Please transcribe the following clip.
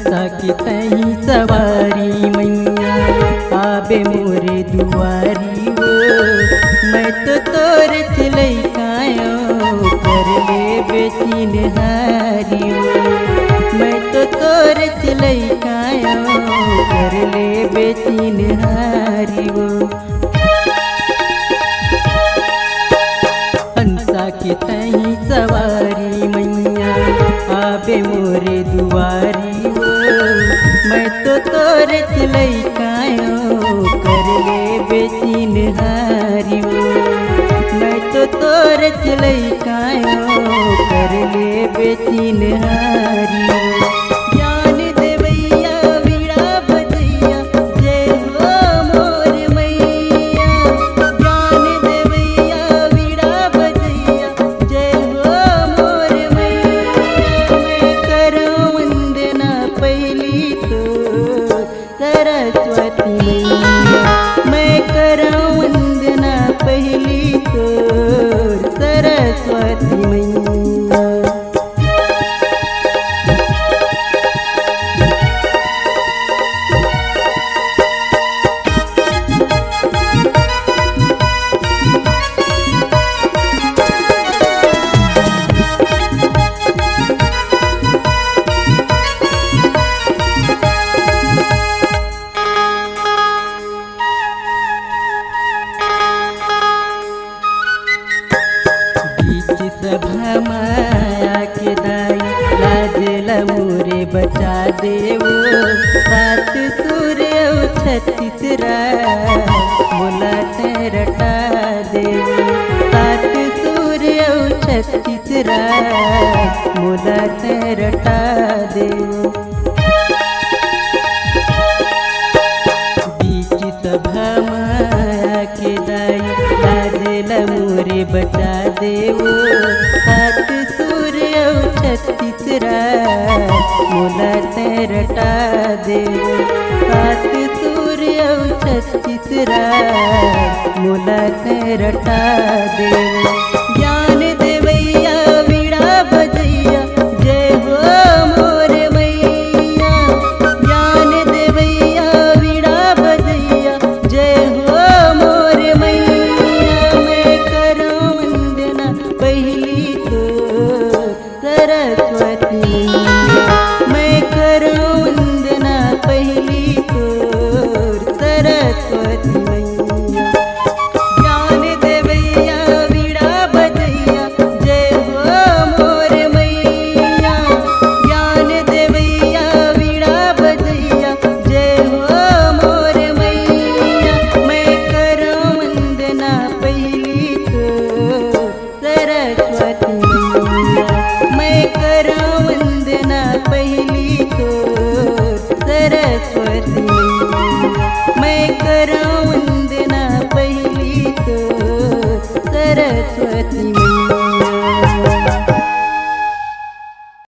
हंसा की तही सवारी मैया आबे मोरे दुआरी वो। मैं तो तोर चलई कायो कर ले बेचिन हारी वो। मैं तो तोर चलई कायो कर ले बेचिन हारी वो। हंसा की तही सवारी मैया आबे मोरे दुआरी वो। मैं तो तोर चलई कायो कर ले बेचिन हारी वो। मैं तो तोर चलई कायो कर ले बेचिन हारी वो। जान देवैया वीणा बजैया जय हो मोर मैया। जान देवैया वीणा बजैया जय हो मोर मैया। मैं करूं वंदना पहली तो सरस्वती मैया। मैं करूं वंदना पहली तो सरस्वती मैया। सभा माया के दाई लाजला मोरे बचा देवो। सात सूर्य छत्तीस रात मोला रटा देवो। सात सूर्य छत्तीस रात मोला रटा देवो। बीच सभा माया के दाई लाजला मोरे बचा देवो। सात सूर्य छत्तीस रात मोला रटा देवो। सात सूर्य छत्तीस रात मोला रटा देवो। ज्ञान देवैया वीणा बजैया जय हो मोर मैया। ज्ञान देवैया वीणा बजैया जय हो मोर मैया। मैं करूं वंदना पहली तो सरस्वती मैया। मैं करूं वंदना पहली तो सरस्वती मैया। ज्ञान देवैया वीणा बजैया जय हो मोर मैया। ज्ञान देवैया वीणा बजैया जय हो मोर मैया। मैं करूं वंदना पहली तो सरस्वती मैया। मैं करूं वंदना पहली तो सरस्वती मैया। मैं करूं वंदना पहली तो सरस्वती मैया।